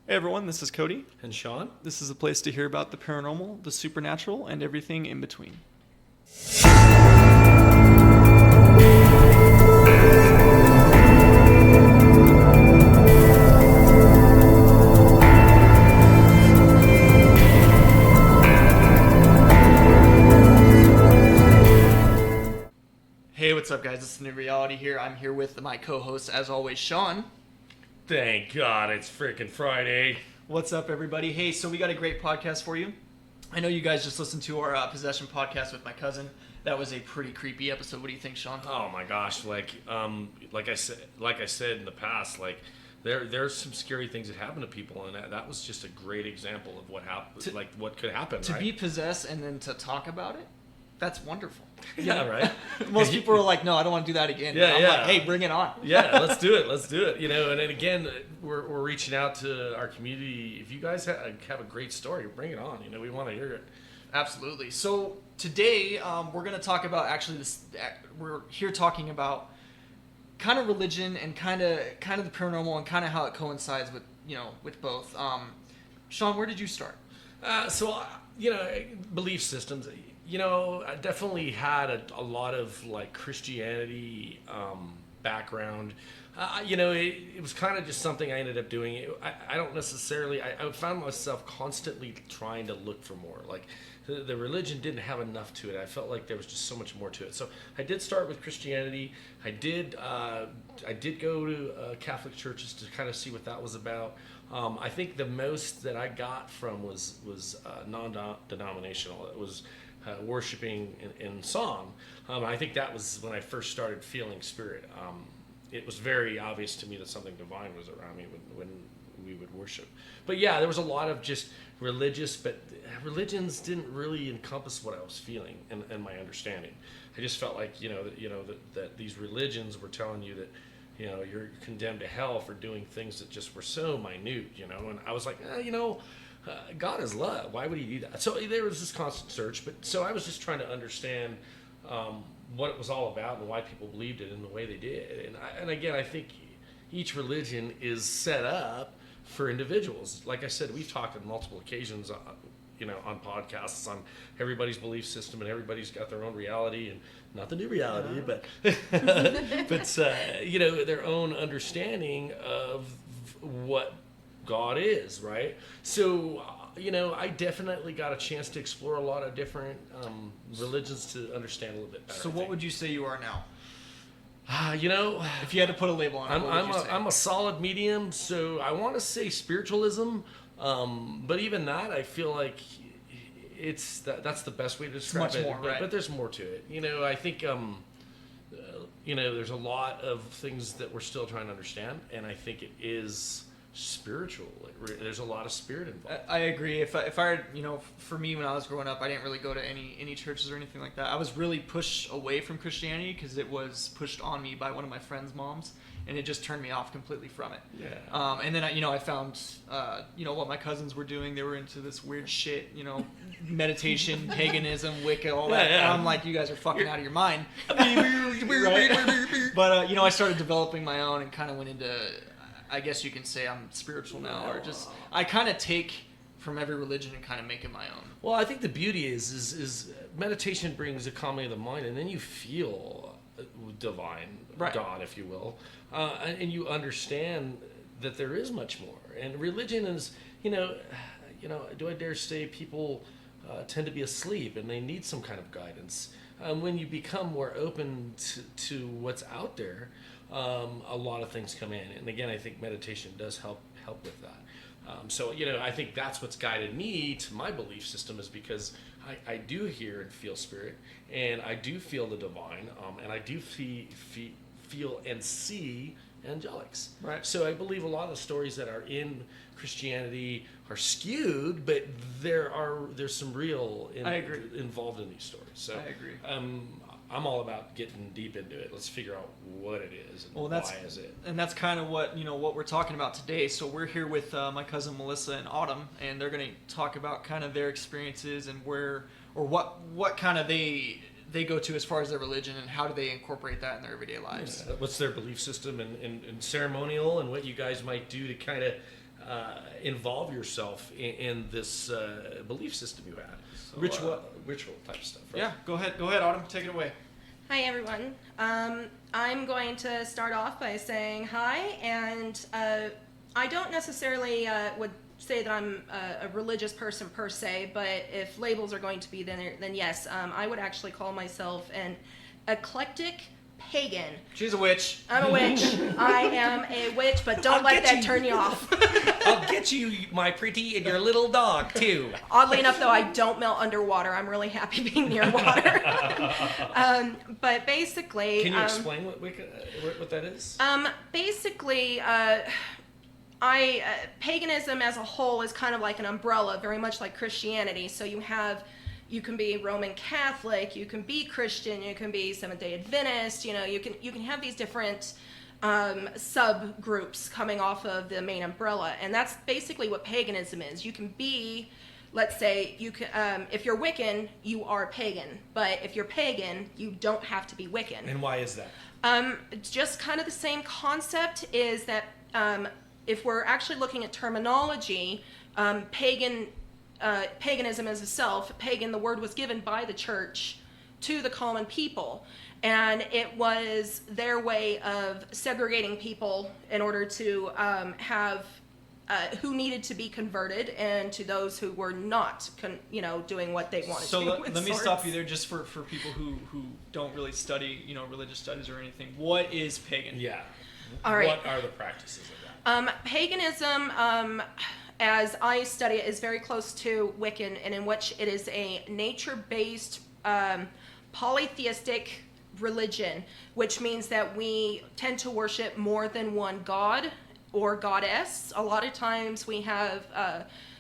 Hey everyone, this is Cody. And Sean. This is a place to hear about the paranormal, the supernatural, and everything in between. Hey, what's up guys? It's New Reality here. I'm here with my co-host, as always, Sean. Thank God it's freaking Friday. What's up, everybody? Hey, so we got a great podcast for you. I know you guys just listened to our Possession podcast with my cousin. That was a pretty creepy episode. What do you think, Sean? Oh my gosh, like I said in the past, like there's some scary things that happen to people, and that was just a great example of what happened, like what could happen. To right? be possessed and then to talk about it, that's wonderful. Yeah, right. Most people are like, no, I don't want to do that again. Yeah, I'm yeah. like, hey, bring it on. Yeah, let's do it. You know, and then again, we're reaching out to our community. If you guys have a great story, bring it on. You know, we want to hear it. Absolutely. So today we're going to talk about we're here talking about kind of religion and kind of the paranormal and kind of how it coincides with both. Sean, where did you start? Belief systems. You know, I definitely had a lot of like Christianity background. It was kind of just something I ended up doing. I don't necessarily. I found myself constantly trying to look for more. Like the religion didn't have enough to it. I felt like there was just so much more to it. So I did start with Christianity. I did go to Catholic churches to kind of see what that was about. I think the most that I got from was non-denominational. It was worshiping in song. I think that was when I first started feeling spirit. It was very obvious to me that something divine was around me when we would worship. But yeah, there was a lot of just religions didn't really encompass what I was feeling and my understanding. I just felt like that these religions were telling you that you're condemned to hell for doing things that just were so minute, and I was like, God is love. Why would he do that? So there was this constant search, so I was just trying to understand what it was all about and why people believed it in the way they did. And again, I think each religion is set up for individuals. Like I said, we've talked on multiple occasions, on podcasts on everybody's belief system, and everybody's got their own reality, and not the new reality, but their own understanding of what God is, right? So, I definitely got a chance to explore a lot of different religions to understand a little bit better. So what would you say you are now? If you had to put a label on it, what would you say? I'm a solid medium, so I want to say spiritualism, but even that, I feel like that's the best way to describe it. More, right? But there's more to it. I think there's a lot of things that we're still trying to understand, and I think it is spiritual. There's a lot of spirit involved. I agree. If I for me when I was growing up, I didn't really go to any churches or anything like that. I was really pushed away from Christianity because it was pushed on me by one of my friend's moms, and it just turned me off completely from it. Yeah. And then I found what my cousins were doing. They were into this weird shit, meditation, paganism, Wicca, all that. Yeah. And I'm like, you guys are fucking out of your mind. Right? But I started developing my own and kind of went into, I guess you can say I'm spiritual now, or just I kind of take from every religion and kind of make it my own. Well, I think the beauty is meditation brings a calming of the mind, and then you feel divine, right. God, if you will, and you understand that there is much more. And religion is, do I dare say people tend to be asleep and they need some kind of guidance. When you become more open to what's out there, a lot of things come in, and again, I think meditation does help with that. I think that's what's guided me to my belief system, is because I do hear and feel spirit, and I do feel the divine, and I do feel and see angelics. Right. So I believe a lot of the stories that are in Christianity are skewed, but there's some real involved in these stories. So I agree. I'm all about getting deep into it. Let's figure out what it is and why is it. And that's kind of what we're talking about today. So we're here with my cousin Melissa and Autumn, and they're going to talk about kind of their experiences and what kind of they go to as far as their religion, and how do they incorporate that in their everyday lives. Yeah. What's their belief system and ceremonial, and what you guys might do to kind of involve yourself in this belief system you had. So, ritual type stuff. Right? Yeah, go ahead, Autumn, take it away. Hi, everyone. I'm going to start off by saying hi, and I don't necessarily would say that I'm a religious person per se, but if labels are going to be then yes, I would actually call myself an eclectic pagan. She's a witch. I'm a witch. I am a witch, but don't let that turn you off. I'll get you, my pretty, and your little dog, too. Oddly enough, though, I don't melt underwater. I'm really happy being near water. But basically... Can you explain what that is? Basically, paganism as a whole is kind of like an umbrella, very much like Christianity. So you can be Roman Catholic, you can be Christian, you can be Seventh-day Adventist, you can have these different subgroups coming off of the main umbrella, and that's basically what paganism is. You can be, let's say, if you're Wiccan, you are pagan, but if you're pagan, you don't have to be Wiccan. And why is that? Just kind of the same concept is that if we're actually looking at terminology, paganism as itself, pagan, the word was given by the church to the common people, and it was their way of segregating people in order to have who needed to be converted and to those who were not doing what they wanted to do. So let me stop you there just for people who don't really study religious studies or anything. What is pagan? Yeah. All right. What are the practices of that? Paganism, as I study it, is very close to Wiccan, and in which it is a nature-based polytheistic religion, which means that we tend to worship more than one god or goddess. A lot of times we have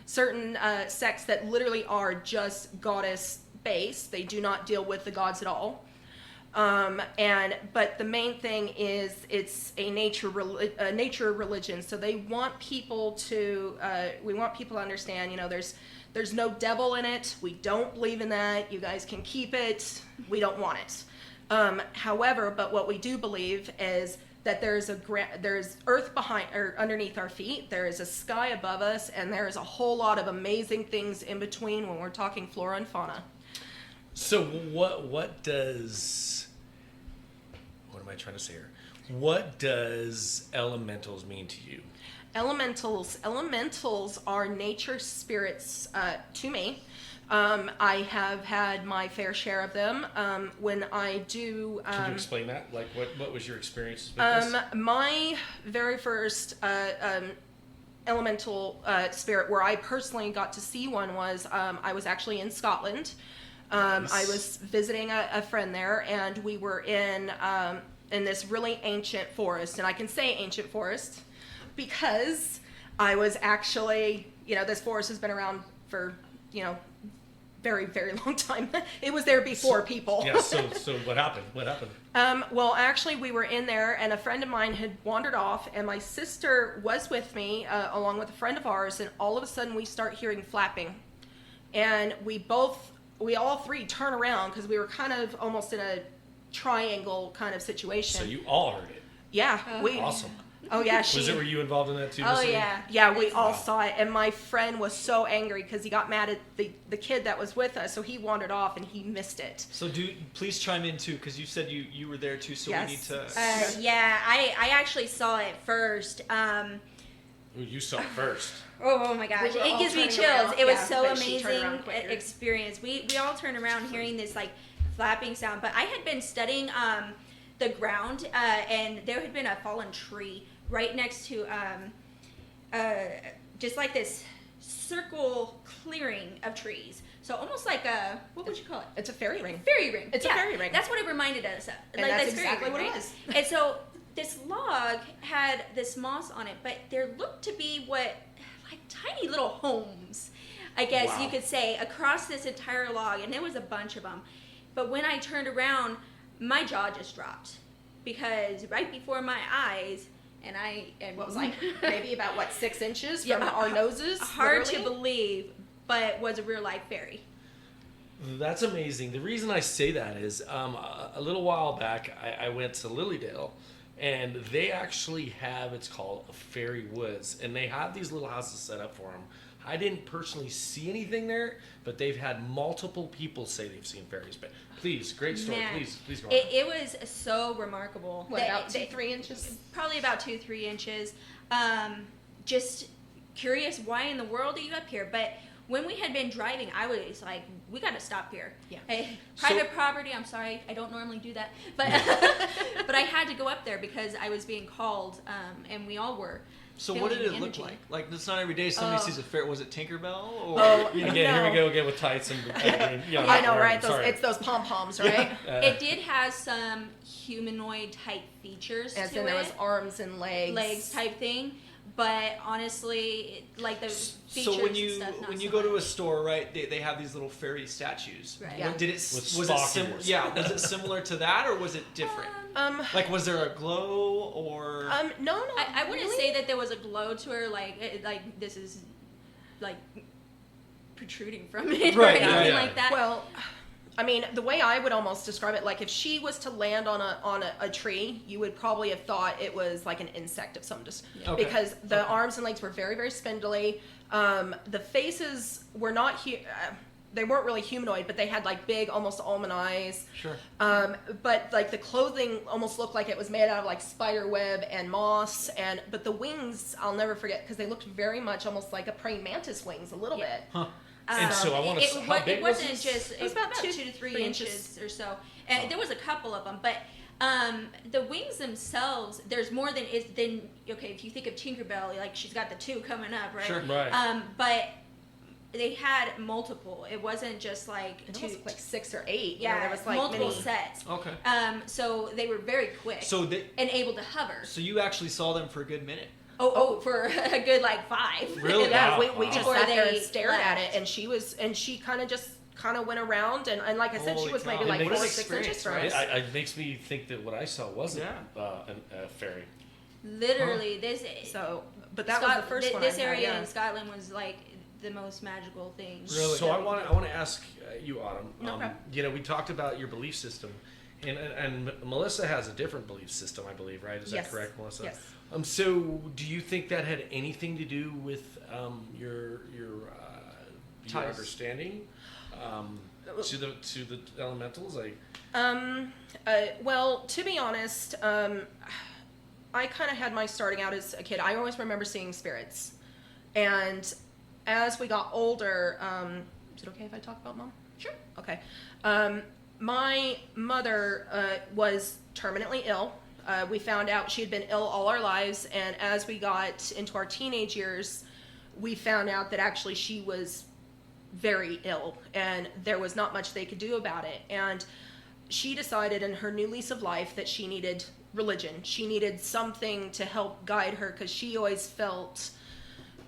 certain sects that literally are just goddess-based. They do not deal with the gods at all. But the main thing is it's a nature religion. So they want people to, we want people to understand, there's no devil in it. We don't believe in that. You guys can keep it. We don't want it. However, but what we do believe is that there's earth behind or underneath our feet. There is a sky above us, and there is a whole lot of amazing things in between when we're talking flora and fauna. So what am I trying to say here? What does elementals mean to you? Elementals are nature spirits to me. I have had my fair share of them. When I do... Can you explain that? Like, what was your experience with this? My very first elemental spirit where I personally got to see one was I was actually in Scotland. Nice. I was visiting a friend there, and we were in this really ancient forest. And I can say ancient forest because I was actually, this forest has been around for, very, very long time. It was there before people. Yeah, so what happened? Well, actually, we were in there, and a friend of mine had wandered off, and my sister was with me, along with a friend of ours, and all of a sudden we start hearing flapping. And we all three turn around because we were kind of almost in a triangle kind of situation. So you all heard it? Yeah. Awesome. Oh, yeah. Were you involved in that too? Oh, yeah. Yeah, we all saw it. And my friend was so angry because he got mad at the kid that was with us. So he wandered off and he missed it. So please chime in too, because you said you were there too. So yes. We need to. Yeah, I actually saw it first. You saw it first. Oh my gosh, it gives me chills. Around. It was yeah, so amazing experience. We all turned around hearing this like flapping sound. But I had been studying the ground, and there had been a fallen tree right next to just like this circle clearing of trees. So almost like what would you call it? It's a fairy ring. Fairy ring. It's a fairy ring. That's what it reminded us of. And like that's this exactly fairy ring, what it right? was. And so this log had this moss on it, but there looked to be like tiny little homes, I guess you could say, across this entire log, and there was a bunch of them. But when I turned around, my jaw just dropped because right before my eyes, what was like maybe about 6 inches from our noses. Hard literally? to believe, but was a real life fairy. That's amazing. The reason I say that is a little while back I went to Lilydale, And they actually have, it's called a fairy woods, and they have these little houses set up for them. I didn't personally see anything there, but they've had multiple people say they've seen fairies. But please, great story. Man, Please go on. it was so remarkable. What, about 2-3 inches? Probably about 2-3 inches. Just curious, why in the world are you up here? But when we had been driving, I was like, we got to stop here. Yeah. Private property, I'm sorry, I don't normally do that. But but I had to go up there because I was being called, and we all were. So what did it feeling look energy. like? Like, it's not every day somebody sees a fair. Was it Tinkerbell? Or, Again, here we go again with tights and I know, right? It's those pom-poms, right? It did have some humanoid type features As to in there was it. arms and legs. Type thing. But honestly, like the features So when and stuff, not when so you go to a much. store, right? They have these little fairy statues. Right. Yeah. Did it With was it Spock ears. was it similar to that or was it different? Like, was there a glow or? No. I wouldn't really. say that there was a glow to her, like this is like protruding from it or Right, anything yeah. like that. Well, I mean, the way I would almost describe it, like if she was to land on a tree, you would probably have thought it was like an insect of some Yeah. Okay. because the arms and legs were very, very spindly. The faces were not they weren't really humanoid, but they had like big, almost almond eyes. Sure. But like the clothing almost looked like it was made out of like spider web and moss, but the wings I'll never forget because they looked very much almost like a praying mantis wings a little Yeah. bit. Huh. And so I want to. How big it was wasn't this? just It was about 2 to 3 3 inches or so, and there was a couple of them, but the wings themselves, there's more than okay. If you think of Tinkerbell, like she's got the 2 coming up, right? Sure. Right. But they had multiple. It wasn't just like It 2. was like 6 or 8. Yeah, there was like multiple many. sets. Okay. So they were very quick So and able to hover. so you actually saw them for a good minute. For a good like 5. Really? Yeah, Wow. we just Before sat there they and stared at left. it, and she kind of went around, and like I said, Holy she was cow. maybe It like makes 4 or an 6 experience, inches from right? us. It makes me think that what I saw wasn't a fairy. Literally, this. So, but that was the first one. This I had, area yeah. in Scotland was like the most magical thing. Really? So I want to ask you, Autumn. No problem. We talked about your belief system, and Melissa has a different belief system, I believe, right? Is Yes. that correct, Melissa? Yes. So do you think that had anything to do with your Ties. understanding to the elementals? Like, Well, to be honest, I kind of had my starting out as a kid. I always remember seeing spirits, and as we got older, is it okay if I talk about Mom? Sure. Okay. My mother was terminally ill. We found out she had been ill all our lives, and as we got into our teenage years, we found out that actually she was very ill, and there was not much they could do about it. And she decided in her new lease of life that she needed religion. She needed something to help guide her because she always felt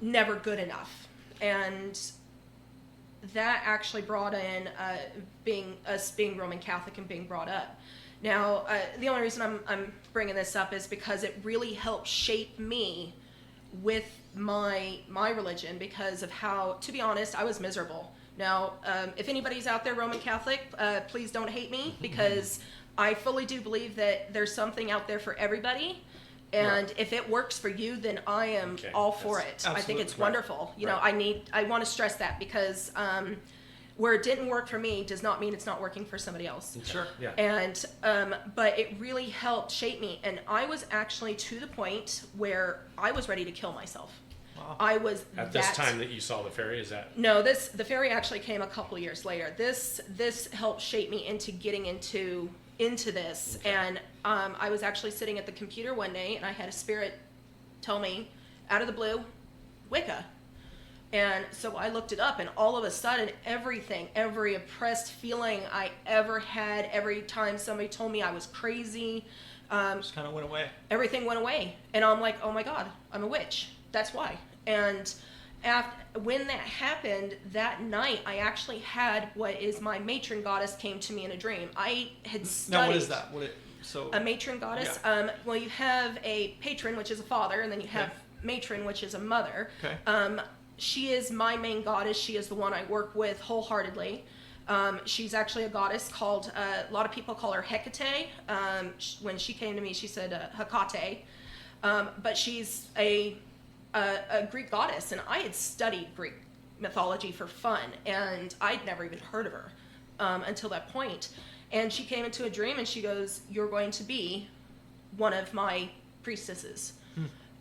never good enough. And that actually brought in being Roman Catholic and being brought up. Now, the only reason I'm bringing this up is because it really helped shape me with my religion because of how, to be honest, I was miserable. Now, if anybody's out there Roman Catholic, please don't hate me because I fully do believe that there's something out there for everybody. And Right. if it works for you, then I am Okay. all for That's it. I absolutely think it's right. wonderful. You know, Right. I want to stress that because where it didn't work for me does not mean it's not working for somebody else. Sure. Yeah. And but it really helped shape me, and I was actually to the point where I was ready to kill myself. Wow. I was At this time that you saw the fairy, is that? No, the fairy actually came a couple of years later. This helped shape me into getting into this, Okay. and I was actually sitting at the computer one day, and I had a spirit tell me, out of the blue, Wicca. And so I looked it up, and all of a sudden, every oppressed feeling I ever had, every time somebody told me I was crazy, Just kind of went away. everything went away. And I'm like, oh my God, I'm a witch. That's why. And when that happened, that night, I actually had what is my matron goddess came to me in a dream. I had studied. Now, what is that? A matron goddess? Well, you have a patron, which is a father, and then you have matron, which is a mother. Okay. She is my main goddess. She is the one I work with wholeheartedly. She's actually a goddess called, a lot of people call her Hecate. When she came to me, she said Hecate. But she's a Greek goddess, and I had studied Greek mythology for fun, and I'd never even heard of her until that point. And she came into a dream, and she goes, "You're going to be one of my priestesses,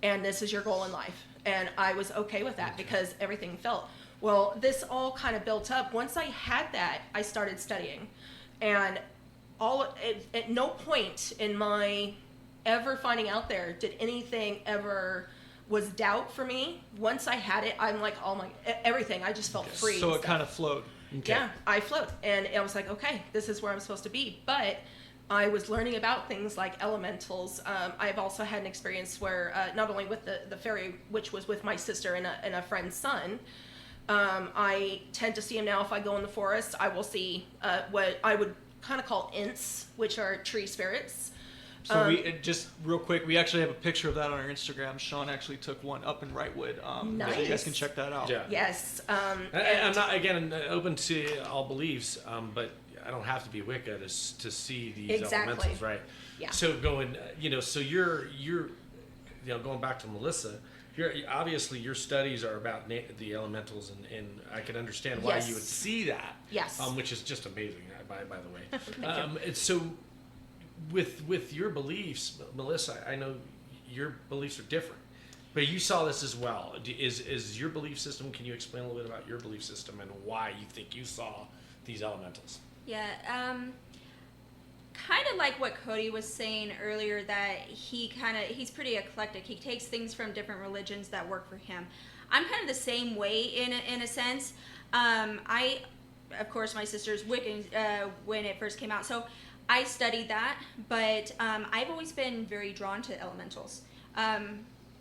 and this is your goal in life." And I was okay with that because everything felt. Well, this all kind of built up. Once I had that, I started studying. And at no point in my ever finding out there did anything ever was doubt for me. Once I had it, I'm like, oh my, everything. I just felt free. So it kind of flowed. Okay. Yeah, I float. And I was like, okay, this is where I'm supposed to be. But I was learning about things like elementals. I've also had an experience where not only with the fairy, which was with my sister and a friend's son, I tend to see him now. If I go in the forest, I will see what I would kind of call ints, which are tree spirits. So we just real quick, we actually have a picture of that on our Instagram. Sean actually took one up in Wrightwood. Nice. So you guys can check that out. Yeah. Yes. I'm not, again, open to all beliefs, but I don't have to be Wicca to see these Exactly. elementals, right? Yeah. So going, so you're going back to Melissa. Obviously your studies are about the elementals, and I can understand why Yes. you would see that. Yes. Which is just amazing, by the way. And so with your beliefs, Melissa, I know your beliefs are different, but you saw this as well. Is your belief system? Can you explain a little bit about your belief system and why you think you saw these elementals? Yeah, kind of like what Cody was saying earlier, that he's pretty eclectic. He takes things from different religions that work for him. I'm kind of the same way in a sense. Of course, my sister's Wiccan when it first came out, so I studied that, but I've always been very drawn to elementals,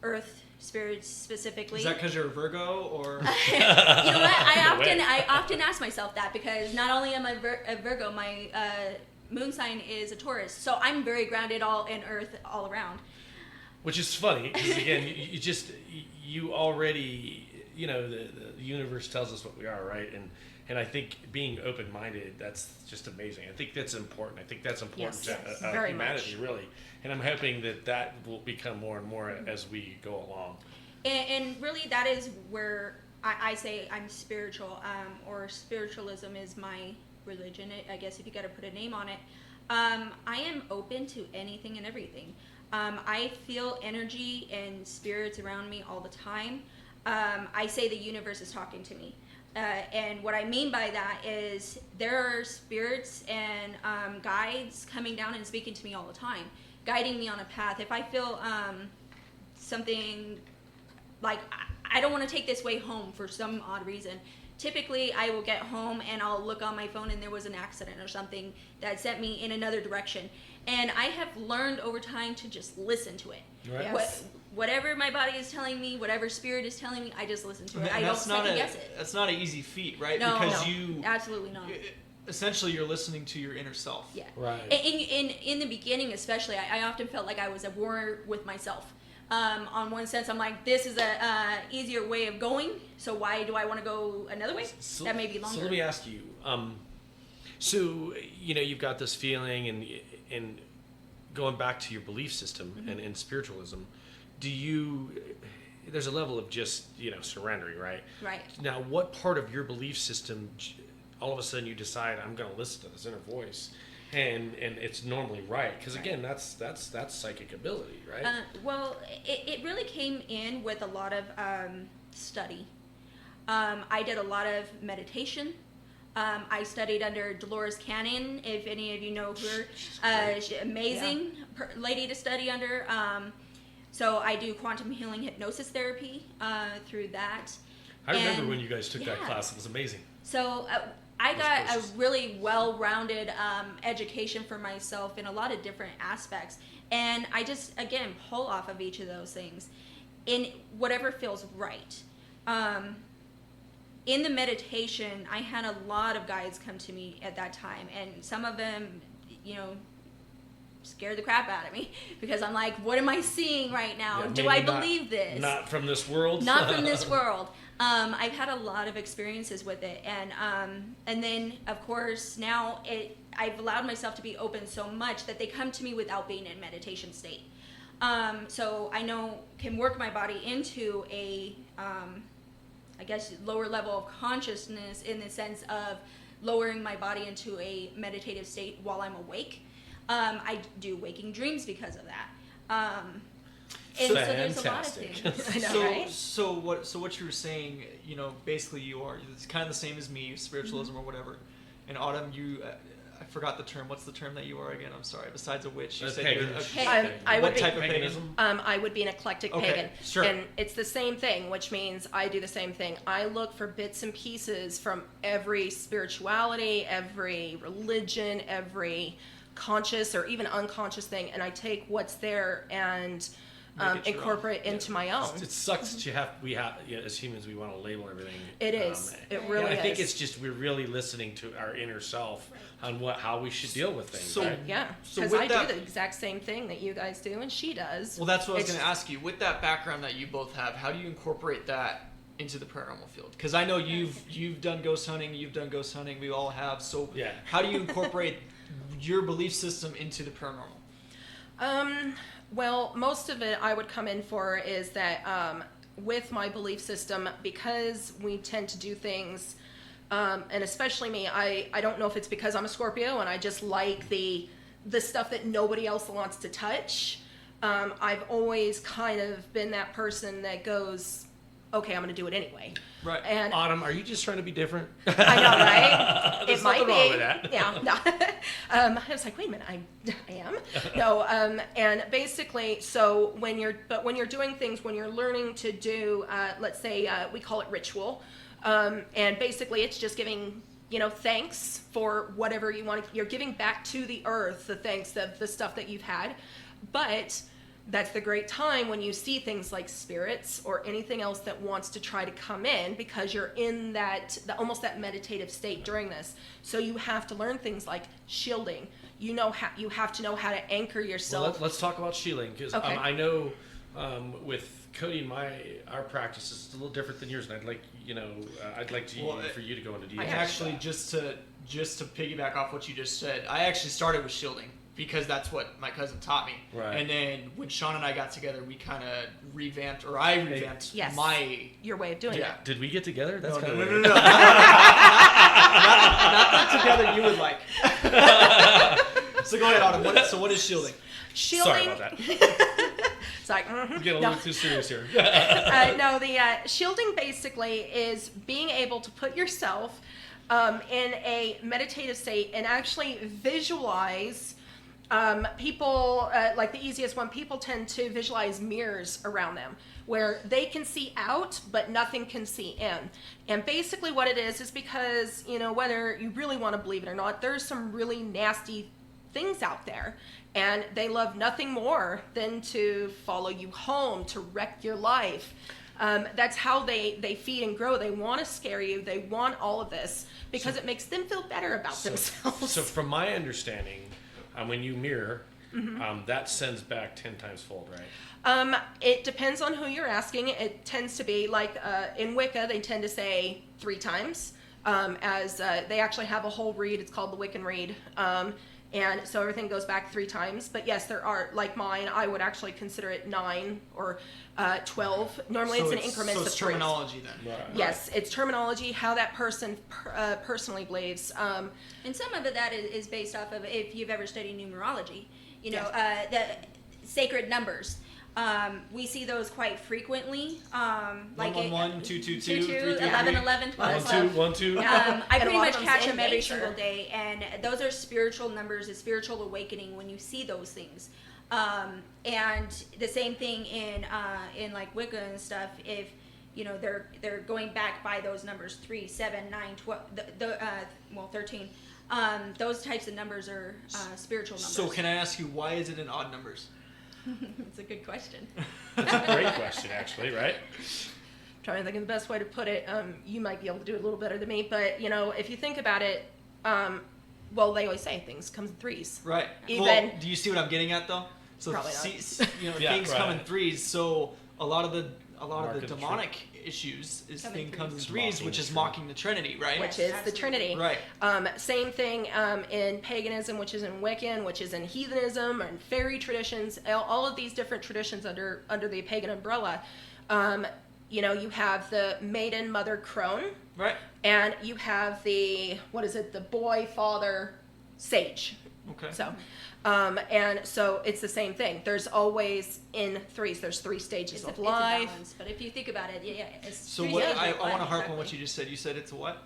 earth spirits specifically. Is that because you're a Virgo, or? You know what? I often ask myself that, because not only am I a Virgo, my moon sign is a Taurus, so I'm very grounded all in earth all around. Which is funny, because again, you already, the universe tells us what we are, right? And I think being open-minded, that's just amazing. I think that's important. I think that's important Yes, to very humanity, much. really. And I'm hoping that will become more and more as we go along. And really, that is where I say I'm spiritual, or spiritualism is my religion, I guess, if you got to put a name on it. I am open to anything and everything. I feel energy and spirits around me all the time. I say the universe is talking to me. And what I mean by that is there are spirits and guides coming down and speaking to me all the time, guiding me on a path. If I feel something like I don't want to take this way home for some odd reason, typically I will get home and I'll look on my phone and there was an accident or something that sent me in another direction. And I have learned over time to just listen to it. Right. Yes. Whatever my body is telling me, whatever spirit is telling me, I just listen to it. I don't That's not second guess it. That's not an easy feat, right? No, because no, absolutely not. Essentially, you're listening to your inner self. Yeah. Right. In the beginning, especially, I often felt like I was at war with myself. On one sense, I'm like, this is a easier way of going, so why do I want to go another way? That may be longer. So let me ask you. So you've got this feeling, and going back to your belief system and spiritualism, there's a level of just surrendering, right? Right. Now, what part of your belief system, all of a sudden you decide, I'm going to listen to this inner voice, and it's normally right? Because again, that's psychic ability, right? Well, it really came in with a lot of study. I did a lot of meditation. I studied under Dolores Cannon, if any of you know her. She's amazing lady to study under. So I do quantum healing hypnosis therapy through that. I remember when you guys took that class. It was amazing. So I got a really well-rounded education for myself in a lot of different aspects. And I just, again, pull off of each of those things in whatever feels right. In the meditation, I had a lot of guides come to me at that time. And some of them, scared the crap out of me, because I'm like, what am I seeing right now? Yeah, Do I maybe believe this? Not from this world. Not from this world. I've had a lot of experiences with it, and then of course now I've allowed myself to be open so much that they come to me without being in meditation state. So I can work my body into a, I guess, lower level of consciousness in the sense of lowering my body into a meditative state while I'm awake. I do waking dreams because of that. And so there's a lot of things. I know, right? So what you were saying, basically it's kind of the same as me, spiritualism or whatever. And Autumn, I forgot the term. What's the term that you are again? I'm sorry. Besides a witch, you said you're I would what type of paganism? I would be an eclectic pagan. Sure. And it's the same thing, which means I do the same thing. I look for bits and pieces from every spirituality, every religion, every conscious or even unconscious thing, and I take what's there and incorporate into my own. It sucks that we have as humans, we want to label everything. It is. It really is. I think it's just we're really listening to our inner self on how we should deal with things. So, right? Yeah, So because with I that- do the exact same thing that you guys do, and she does. Well, that's what I was going to ask you. With that background that you both have, how do you incorporate that into the paranormal field? Because I know you've done ghost hunting, we all have. So yeah. How do you incorporate your belief system into the paranormal? Well, most of it I would come in for is that with my belief system, because we tend to do things, and especially me, I don't know if it's because I'm a Scorpio and I just like the stuff that nobody else wants to touch. I've always kind of been that person that goes, okay, I'm going to do it anyway. Right. And Autumn, are you just trying to be different? I know, right? There's It might nothing be. wrong with that. Yeah, no. I was like, wait a minute, I am. No, and basically, so when you're doing things, when you're learning to do, let's say we call it ritual, and basically it's just giving, thanks for whatever you want. You're giving back to the earth the thanks of the stuff that you've had, but that's the great time when you see things like spirits or anything else that wants to try to come in, because you're in almost that meditative state during this. So you have to learn things like shielding. You have to know how to anchor yourself. Well, let's talk about shielding, because Okay. I know with Cody and our practice is a little different than yours, and I'd like for you to go into detail. Actually, just to piggyback off what you just said, I actually started with shielding, because that's what my cousin taught me. Right. And then when Sean and I got together, we kind of revamped Yes. my... Your way of doing it. Did we get together? That's No. kinda weird. Not that together you would like. So go ahead, Autumn. What is shielding? Shielding. Sorry about that. It's like, We're getting a little bit too serious here. no, the shielding basically is being able to put yourself in a meditative state and actually visualize. People, like the easiest one, people tend to visualize mirrors around them where they can see out, but nothing can see in. And basically what it is because, whether you really want to believe it or not, there's some really nasty things out there, and they love nothing more than to follow you home, to wreck your life. That's how they feed and grow. They want to scare you. They want all of this because it makes them feel better about themselves. So from my understanding, when you mirror, that sends back 10 times fold, right? It depends on who you're asking. It tends to be like in Wicca, they tend to say 3 times. As they actually have a whole read. It's called the Wiccan read. And so everything goes back 3 times. But yes, there are, like mine, I would actually consider it 9 or 12. Normally it's in increments so it's of 3. terminology then. Right. Yes, it's terminology, how that person personally believes. And some of that is based off of, if you've ever studied numerology, Yes. the sacred numbers. We see those quite frequently. Like 111, 222, 333. 11, 11, 12, 1, 2, 1, 2. I And a pretty lot much of them's catch in them every nature. single day, and those are spiritual numbers, a spiritual awakening when you see those things. And the same thing in like Wicca and stuff. If they're going back by those numbers 3, 7, 9, 12, 13. Those types of numbers are spiritual numbers. So can I ask you, why is it in odd numbers? It's a good question. That's a great question, actually, right? Trying to think of the best way to put it. You might be able to do it a little better than me, but if you think about it, well, they always say things come in 3s. Right. Even- Well, do you see what I'm getting at though? So Probably not. things Yeah, come in right. 3s. So a lot of the Mark of the demonic issues is Come in thing comes in threes. threes, which is mocking the Trinity, right? which is the absolutely. Trinity. Right. Same thing in paganism, which is in Wiccan, which is in heathenism and fairy traditions. All of these different traditions under the pagan umbrella. You know, you have the maiden mother crone, Right. and you have the boy father sage. Okay. So, and so it's the same thing. There's always in threes. There's 3 stages It's of a life. balance, but if you think about it, it's So three what stages I of want to life, harp on what exactly. you just said. You said it's a what?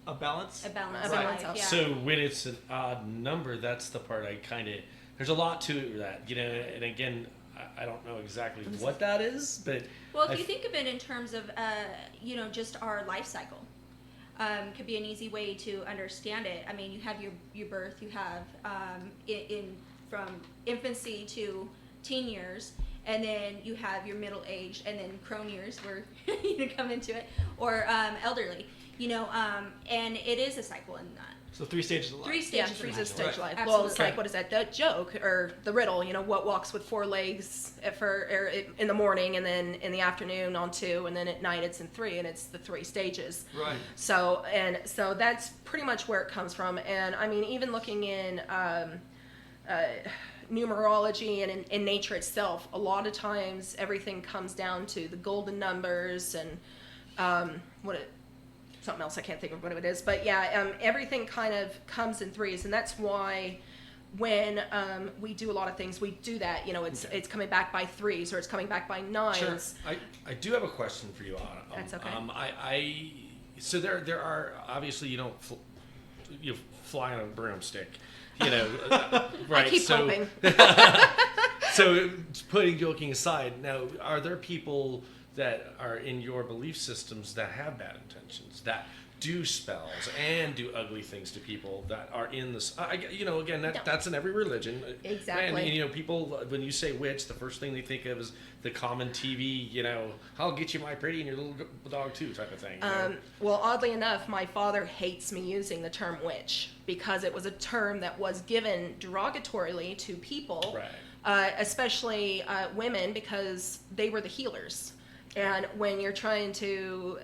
A balance? A balance. A of balance life, of- yeah. So when it's an odd number, that's the part I kind of, there's a lot to that, you know, and again, I don't know exactly what that is, but Well, if I you f- think of it in terms of, you know, just our life cycle, could be an easy way to understand it. I mean, you have your birth, you have in from infancy to teen years, and then you have your middle age, and then crone years, where you come into it, or elderly, you know, and it is a cycle in that. So 3 stages of life. 3 Yeah, stages. 3 of is life. stage Right. life. Absolutely. Well, it's like, what is that? The joke or the riddle, you know, what walks with 4 legs in the morning, and then in the afternoon on 2, and then at night it's in 3, and it's the 3 stages. Right. So that's pretty much where it comes from. And I mean, even looking in numerology and in nature itself, a lot of times everything comes down to the golden numbers and something else I can't think of what it is, but yeah, everything kind of comes in 3s, and that's why when we do a lot of things, we do that. You know, it's coming back by 3s, or it's coming back by 9s. Sure. I do have a question for you, Anna. That's okay. So there are, obviously you don't you fly on a broomstick, you know, right? I keep hoping. So joking aside, now are there people that are in your belief systems that have bad intentions, that do spells and do ugly things to people, that are in this, you know, again, that's in every religion. Exactly. And, you know, people, when you say witch, the first thing they think of is the common TV, you know, I'll get you my pretty and your little dog too type of thing. You know? Well, oddly enough, my father hates me using the term witch because it was a term that was given derogatorily to people, Right. Especially women, because they were the healers. And when you're trying to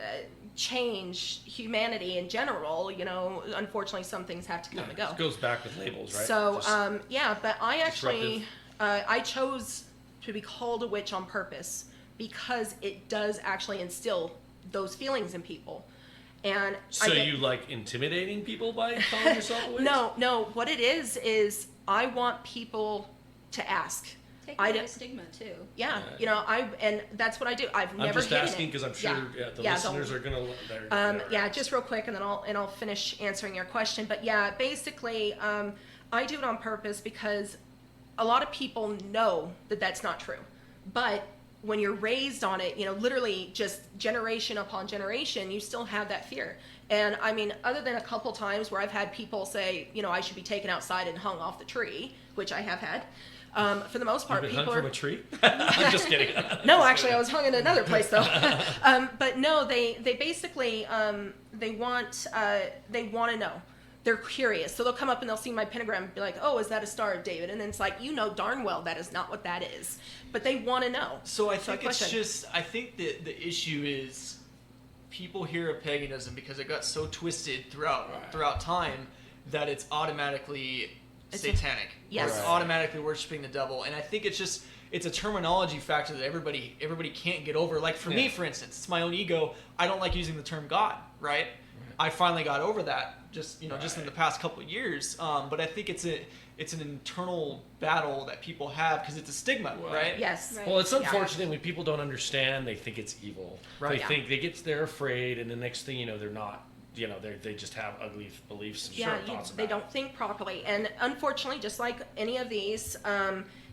change humanity in general, you know, unfortunately some things have to come and go. It goes back with labels, right? So, Just yeah, but I actually, disruptive. I chose to be called a witch on purpose because it does actually instill those feelings in people. And So you like intimidating people by calling yourself a witch? No, what it is I want people to ask. Take I away d- the stigma too. Yeah, you know, and that's what I do. I've I'm never just hidden asking it. because I'm sure the Yeah, listeners don't- are gonna. Yeah, just real quick, and then I'll finish answering your question. But yeah, basically, I do it on purpose because a lot of people know that that's not true. But when you're raised on it, you know, literally just generation upon generation, you still have that fear. And I mean, other than a couple times where I've had people say, you know, I should be taken outside and hung off the tree, which I have had. For the most part, You've been people hung from a tree? I'm just kidding. No, actually, I was hung in another place though. But no, they basically they want to know. They're curious, so they'll come up and they'll see my pentagram and be like, "Oh, is that a Star of David?" And then it's like, you know darn well that is not what that is, but they want to know. So I think it's question. just, I think that the issue is people hear of paganism because it got so twisted throughout time that it's automatically satanic. Yes. Or it's automatically worshiping the devil. And I think it's a terminology factor that everybody can't get over. Like for me, for instance, it's my own ego. I don't like using the term God, right? I finally got over that just in the past couple of years. But I think it's an internal battle that people have because it's a stigma, right? Yes. Right. Well, it's unfortunate when people don't understand. They think it's evil. Right. They think they're afraid, and the next thing you know, they're not. You know, they just have ugly beliefs and thoughts about they don't it. think properly. And unfortunately, just like any of these,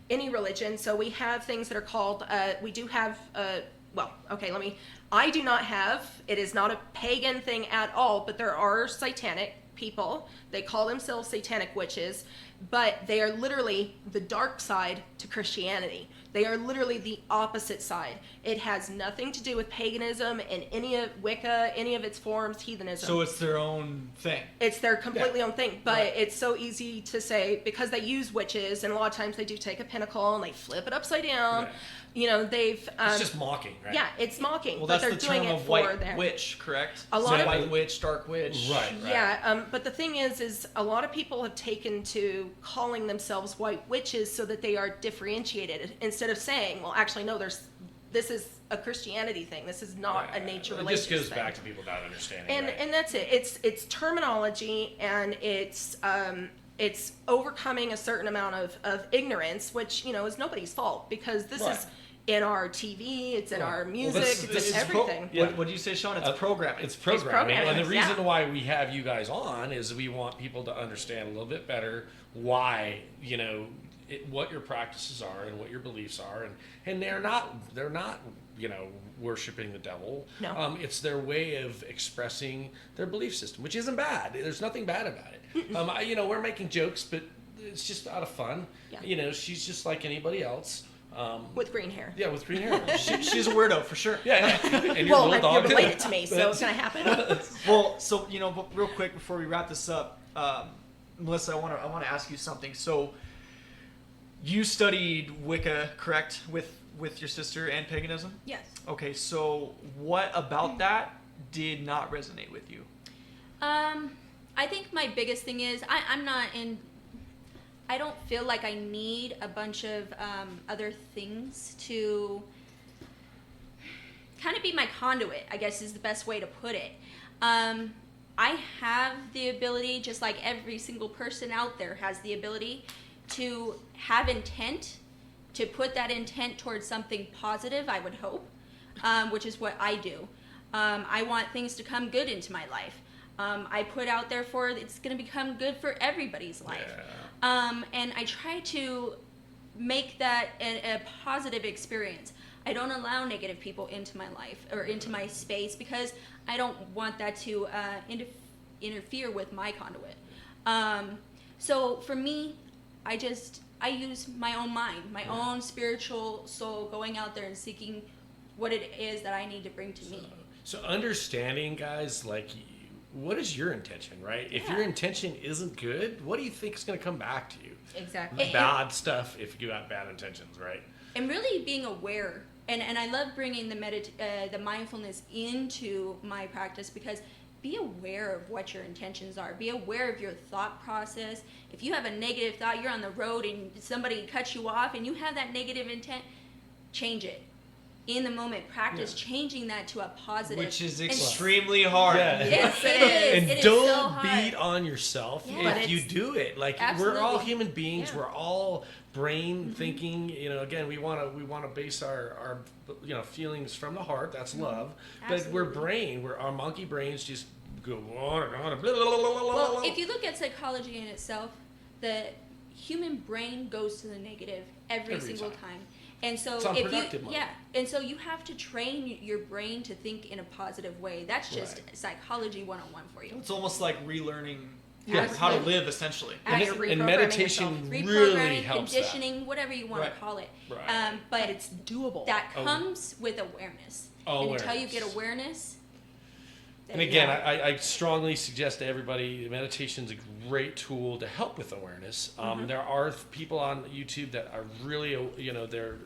any religion, so we have things that are called, we do have, I do not have, it is not a pagan thing at all, but there are satanic people. They call themselves satanic witches, but they are literally the dark side to Christianity. They are literally the opposite side. It has nothing to do with paganism and any of Wicca, any of its forms, heathenism. So it's their own thing. It's their completely own thing, but it's so easy to say because they use witches, and a lot of times they do take a pinnacle and they flip it upside down. You know, they've It's just mocking, right? yeah, it's mocking, Well, but that's they're the doing term it of for white them. witch, correct? A lot So of white witch, dark witch. Right. Yeah, but the thing is a lot of people have taken to calling themselves white witches so that they are differentiated instead of saying, well, actually, no, this is a Christianity thing. This is not a nature It religious just goes thing. back to people not understanding. And right? and that's it. It's terminology, and it's overcoming a certain amount of ignorance, which, you know, is nobody's fault, because this Right. is in our TV, it's in our music, this it's in is everything. What do you say, Sean? It's programming. It's programming. programming, And the reason yeah. why we have you guys on is we want people to understand a little bit better why, you know, what your practices are and what your beliefs are. And they're not, you know, worshiping the devil. No. It's their way of expressing their belief system, which isn't bad. There's nothing bad about it. You know, we're making jokes, but it's just out of fun. Yeah. You know, she's just like anybody else. With green hair. Yeah, with green hair. She's a weirdo for sure. Yeah, and your Well, little you're dog. related to me, so it's gonna happen. Well, so you know, but real quick before we wrap this up, Melissa, I want to ask you something. So, you studied Wicca, correct, with your sister, and paganism? Yes. Okay, so what about that did not resonate with you? I think my biggest thing is I don't feel like I need a bunch of other things to kind of be my conduit, I guess is the best way to put it. I have the ability, just like every single person out there has the ability, to have intent, to put that intent towards something positive, I would hope, which is what I do. I want things to come good into my life. I put out there for it's going to become good for everybody's life. Yeah. And I try to make that a positive experience. I don't allow negative people into my life or into my space because I don't want that to interfere with my conduit. So for me, I use my own mind, my own spiritual soul, going out there and seeking what it is that I need to bring to me. So understanding, guys, like, what is your intention, right? If your intention isn't good, what do you think is going to come back to you? Exactly. Bad stuff if you have bad intentions, right? And really being aware, and I love bringing the mindfulness into my practice, because be aware of what your intentions are. Be aware of your thought process. If you have a negative thought, you're on the road and somebody cuts you off and you have that negative intent, change it. In the moment, practice changing that to a positive. Which is And- extremely hard. Yeah. Yes, it is. And It is don't so hard. beat on yourself Yeah. if you do it. Like, Absolutely. we're all human beings. Yeah. We're all brain thinking. You know, again, we want to base our you know, feelings from the heart. That's love. But we're brain. Our monkey brains just go on and on. And blah, blah, blah, blah, blah, Well, blah. if you look at psychology in itself, the human brain goes to the negative every single time. And so It's if unproductive you mode. and so you have to train your brain to think in a positive way. That's just psychology 101 for you. It's almost like relearning Yes. how to live, essentially. And And, you're and reprogramming meditation yourself. really Reprogramming, helps conditioning, whatever you want Right. to call it. Right. But It's doable. that comes with awareness. Oh, And until you get awareness. awareness. And again, I strongly suggest to everybody, meditation is a great tool to help with awareness. There are people on YouTube that are really, you know, they're,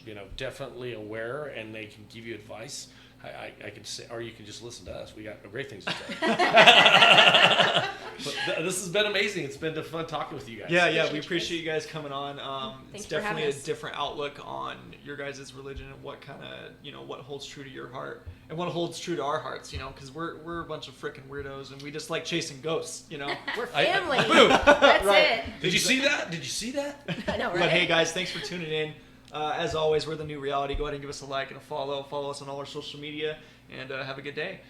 you know, definitely aware, and they can give you advice. I can say, or you can just listen to us. We got great things to say. But this has been amazing. It's been fun talking with you guys. Yeah, we appreciate you guys coming on. Thanks It's for having definitely a us. different outlook on your guys' religion and what kind of, you know, what holds true to your heart and what holds true to our hearts, you know, because we're a bunch of freaking weirdos and we just like chasing ghosts, you know. We're I- family. Boom. That's Right. it. Did you see that? Did you see that? I know, right? But hey, guys, thanks for tuning in. As always, we're The New Reality. Go ahead and give us a like and a follow. Follow us on all our social media, and have a good day.